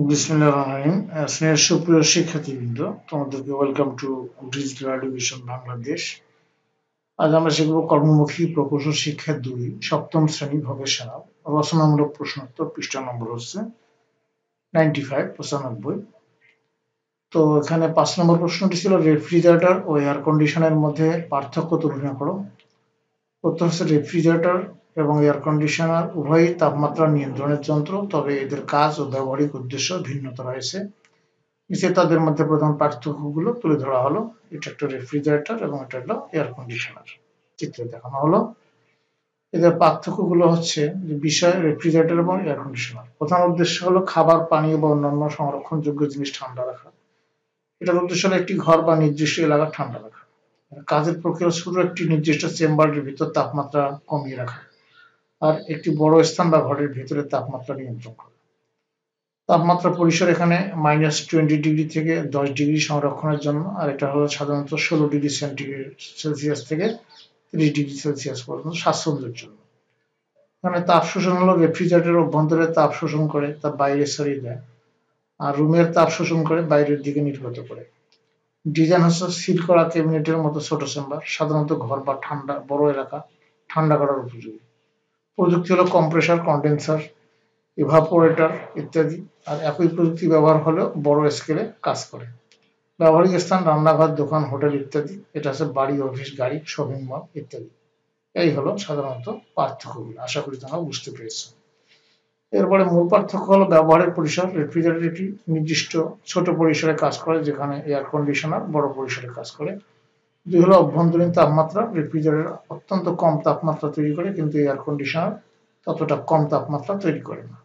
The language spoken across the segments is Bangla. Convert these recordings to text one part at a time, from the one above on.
বিসমিল্লাহির রহমানির রহিম। স্নেহের সুপ্রিয় শিক্ষার্থীবৃন্দ, তোমাদেরকে welcome to digital education Bangladesh. আজ আমরা শিখব কর্মমুখী প্রকৌশল শিক্ষা 2 সপ্তম শ্রেণী ভবেশালা রচনামূলক প্রশ্নোত্তর। পৃষ্ঠা নম্বর হচ্ছে 95 তো এখানে 5 নম্বর প্রশ্নটি ছিল রেফ্রিজারেটর ও এয়ার কন্ডিশনের মধ্যে পার্থক্য তুলনা করো। উত্তর হচ্ছে রেফ্রিজারেটর এবং এয়ার কন্ডিশনার উভয়ই তাপমাত্রা নিয়ন্ত্রণের যন্ত্র, তবে এদের কাজ ও ব্যবহারিক উদ্দেশ্য ভিন্নতা রয়েছে। নিচে তাদের মধ্যে প্রধান পার্থক্যগুলো তুলে ধরা হলো। এটা একটা রেফ্রিজারেটর এবং এটা হলো এয়ার কন্ডিশনার। চিত্রে দেখানো হলো। এদের পার্থক্যগুলো হচ্ছে যে বিষয় রেফ্রিজারেটর এবং এয়ার কন্ডিশনার। প্রধান উদ্দেশ্য হলো খাবার, পানীয় বা অন্যান্য সংরক্ষণযোগ্য জিনিস ঠান্ডা রাখা। এটার উদ্দেশ্য হলো একটি ঘর বা নির্দিষ্ট এলাকা ঠান্ডা রাখা। কাজের প্রক্রিয়া শুরু একটি নির্দিষ্ট চেম্বারের ভিতর তাপমাত্রা কমিয়ে রাখা, আর একটি বড় স্থান বা ঘরের ভিতরে তাপমাত্রা নিয়ন্ত্রণ করা। তাপমাত্রা পরিসর এখানে -20 ডিগ্রি থেকে 10 ডিগ্রি সংরক্ষণের জন্য, আর এটা হলো সাধারণত 16 ডিগ্রি সেলসিয়াস থেকে 30 ডিগ্রি সেলসিয়াস পর্যন্ত স্বাচ্ছন্দ্যের জন্য। এখানে তাপ শোষণ হলো রেফ্রিজারেটরের অভ্যন্তরে তাপ শোষণ করে তা বাইরে সরিয়ে দেয়, আর রুমের তাপ শোষণ করে বাইরের দিকে নির্গত করে। ডিজাইন হচ্ছে সিল করা ক্যাবিনেটের মতো ছোট চেম্বার, সাধারণত ঘর বা বড় এলাকা ঠান্ডা করার উপযোগী। প্রযুক্তি হলো কম্প্রেসার, কন্ডেন্সার, ইভাপোরেটর ইত্যাদি, আর একই প্রযুক্তি ব্যবহার হলেও বড় স্কেলে কাজ করে। ব্যবহারিক স্থান রান্নাঘর, দোকান, হোটেল ইত্যাদি। এটা হচ্ছে বাড়ি, অফিস, গাড়ি, শপিং মল ইত্যাদি। এই হলো সাধারণত পার্থক্যগুলো। আশা করি তোমরা বুঝতে পেরেছ। এরপরে মূল পার্থক্য হলো ব্যবহারের পরিসর। রেফ্রিজারেটর একটি নির্দিষ্ট ছোট পরিসরে কাজ করে, যেখানে এয়ার কন্ডিশনার বড় পরিসরে কাজ করে। দুই হলো অভ্যন্তরীণ তাপমাত্রা। রেফ্রিজারেটর অত্যন্ত কম তাপমাত্রা তৈরি করে, কিন্তু এয়ার কন্ডিশনার ততটা কম তাপমাত্রা তৈরি করে না।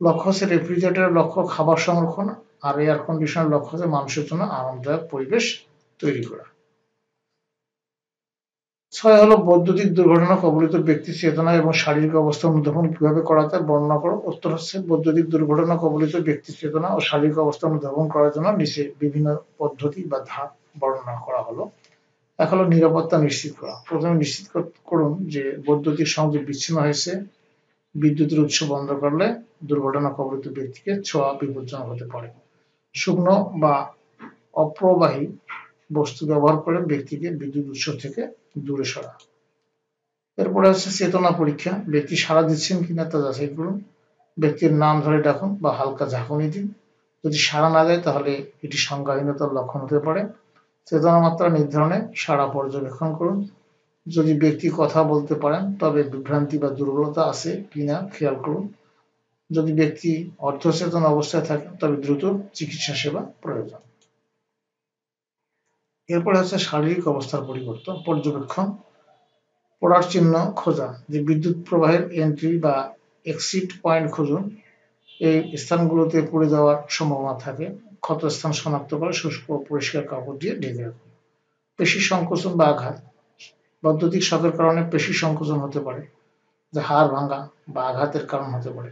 লক্ষ্য হচ্ছে রেফ্রিজারেটরের লক্ষ্য খাবার সংরক্ষণ, আর এয়ার কন্ডিশনার লক্ষ্য হচ্ছে মানুষের জন্য আরামদায়ক পরিবেশ তৈরি করা। 6 হলো বৈদ্যুতিক দুর্ঘটনা কবলিত ব্যক্তির চেতনা এবং শারীরিক অবস্থা অনুধাবন কিভাবে করা যায় বর্ণনা করো। উত্তর হচ্ছে বৈদ্যুতিক দুর্ঘটনা কবলিত ব্যক্তির চেতনা ও শারীরিক অবস্থা অনুধাবন করার জন্য নিচে বিভিন্ন পদ্ধতি বা ধাপ বর্ণনা করা হলো। এক হলো নিরাপত্তা নিশ্চিত করা। প্রথমে নিশ্চিত করুন যে বৈদ্যুতিক সংযোগ বিচ্ছিন্ন হয়েছে। বিদ্যুতের উৎস বন্ধ করলে দুর্ঘটনা কবলিত ব্যক্তিকে ছোঁয়া বিপজ্জনক হতে পারে। শুকনো বা অপ্রবাহী বস্তু ব্যবহার করে ব্যক্তিকে বিদ্যুৎ উৎস থেকে দূরে সরা। এরপরে হচ্ছে চেতনা পরীক্ষা। ব্যক্তি সাড়া দিচ্ছেন কিনা তা যাচাই করুন। ব্যক্তির নাম ধরে ডাকুন বা হালকা ঝাঁকুনি দিন। যদি সাড়া না দেয় তাহলে এটি সংজ্ঞাহীনতার লক্ষণ হতে পারে। চেতনা মাত্রা নির্ধারণে সাড়া পর্যবেক্ষণ করুন। যদি ব্যক্তি কথা বলতে পারেন তবে বিভ্রান্তি বা দুর্বলতা আছে কিনা খেয়াল করুন। যদি ব্যক্তি অর্ধচেতন অবস্থায় থাকেন তবে দ্রুত চিকিৎসা সেবা প্রয়োজন। এরপরে হচ্ছে শারীরিক অবস্থার পর্যবেক্ষণ। পড়ার চিহ্ন খোঁজা, যে বিদ্যুৎ প্রবাহের এন্ট্রি বা এক্সিট পয়েন্ট খুঁজুন। এই স্থানগুলোতে পড়ে যাওয়ার সম্ভাবনা থাকে। ক্ষত স্থান শনাক্ত করে শুষ্ক ও পরিষ্কার কাপড় দিয়ে ঢেকে রাখুন। পেশি সংকোচন বা আঘাত। বৈদ্যুতিক শকের কারণে পেশি সংকোচন হতে পারে, যা হাড় ভাঙা বা আঘাতের কারণ হতে পারে।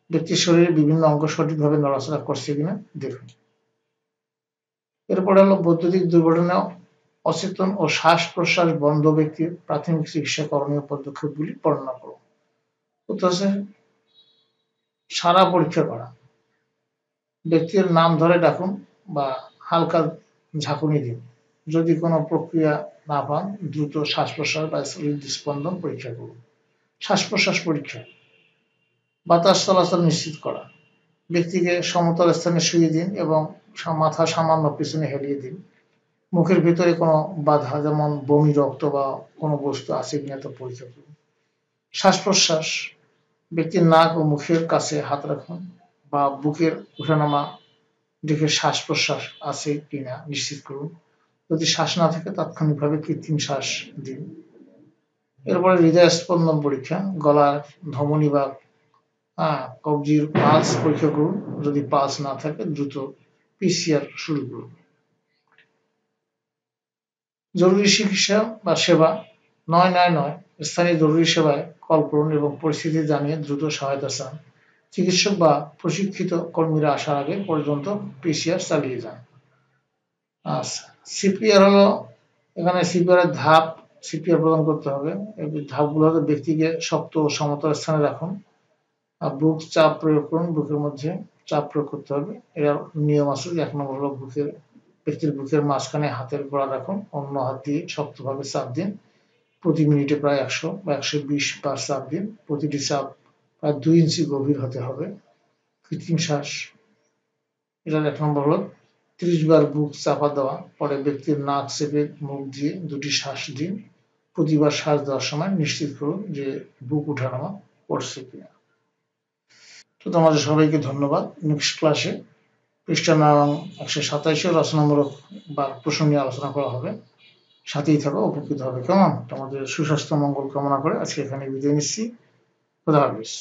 ব্যক্তির শরীরে বিভিন্ন অঙ্গ সঠিকভাবে নড়াচড়া করছে কিনা দেখুন। এরপরে হলো বৈদ্যুতিক দুর্ঘটনা অচেতন ও শ্বাস প্রশ্বাস বন্ধ ব্যক্তির প্রাথমিক চিকিৎসা করণীয় পদক্ষেপগুলি বর্ণনা করো। উত্তর হচ্ছে সাড়া পরীক্ষা করা। ব্যক্তির নাম ধরে ডাকুন বা হালকা ঝাঁকুনি দিন। যদি কোনো প্রক্রিয়া না পান দ্রুত শ্বাস প্রশ্বাস বা হৃদস্পন্দন পরীক্ষা করুন। শ্বাস প্রশ্বাস পরীক্ষা। বাতাস চলাচল নিশ্চিত করা। ব্যক্তিকে সমতল স্থানে শুইয়ে দিন এবং মাথা সামান্য পিছনে হেলিয়ে দিন। মুখের ভিতরে কোনো বাধা, যেমন বমি, রক্ত বা কোনো বস্তু আছে কিনা তা পরীক্ষা করুন। শ্বাস প্রশ্বাস। ব্যক্তির নাক ও মুখের কাছে হাত রাখুন বা বুকের ওঠানামা দেখে শ্বাস প্রশ্বাস আছে কিনা নিশ্চিত করুন। যদি শ্বাস না থাকে তাৎক্ষণিকভাবে কৃত্রিম শ্বাস দিন। এরপরে হৃদয় স্পন্দন পরীক্ষা। গলার ধমনী বা কবজির পালস পরীক্ষা করুন। যদি পালস না থাকে দ্রুত পিসিআর শুরু করুন। জরুরি চিকিৎসা বা সেবা 999 স্থানীয় জরুরি সেবায় কল করুন এবং পরিস্থিতি জানিয়ে দ্রুত সহায়তা চান। চিকিৎসক বা প্রশিক্ষিত কর্মীরা আসার আগে পর্যন্ত পিসিআর চালিয়ে যান। সিপিআর হলো, এখানে সিপিআর ধাপ সিপিআর প্রদান করতে হবে। এই ধাপগুলো হলো ব্যক্তিকে শক্ত ও সমতল স্থানে রাখুন, বুক চাপ প্রয়োগ করুন বুকের মধ্যে, চাপ প্রয়োগ করতে হবে। এর নিয়ম আছে, 1 নম্বর হলো ব্যক্তির বুকের মাঝখানে হাতের গোড়া রাখুন, অন্য হাত দিয়ে শক্তভাবে চাপ দিন। প্রতি মিনিটে প্রায় 100 বা 120 বার চাপ দিন। প্রতিটি চাপ প্রায় 2 ইঞ্চি গভীর হতে হবে। কৃত্রিম শ্বাস, এটার 1 নম্বর হলো 30 বার বুক চাপা দেওয়া, পরে ব্যক্তির নাক চেপে মুখ দিয়ে 2টি শ্বাস দিন। প্রতিবার শ্বাস দেওয়ার সময় নিশ্চিত করুন যে বুক ওঠানামা করছে কিনা। তো তোমাদের সবাইকে ধন্যবাদ। নেক্সট ক্লাসে পৃষ্ঠা নং 127 রচনামূলক বা প্রশ্ন নিয়ে আলোচনা করা হবে। সাথেই থাকো, উপকৃত হবে। কেমন? তোমাদের সুস্বাস্থ্য মঙ্গল কামনা করে আজকে এখানে বিদায় নিচ্ছি। খোদা হাফেজ।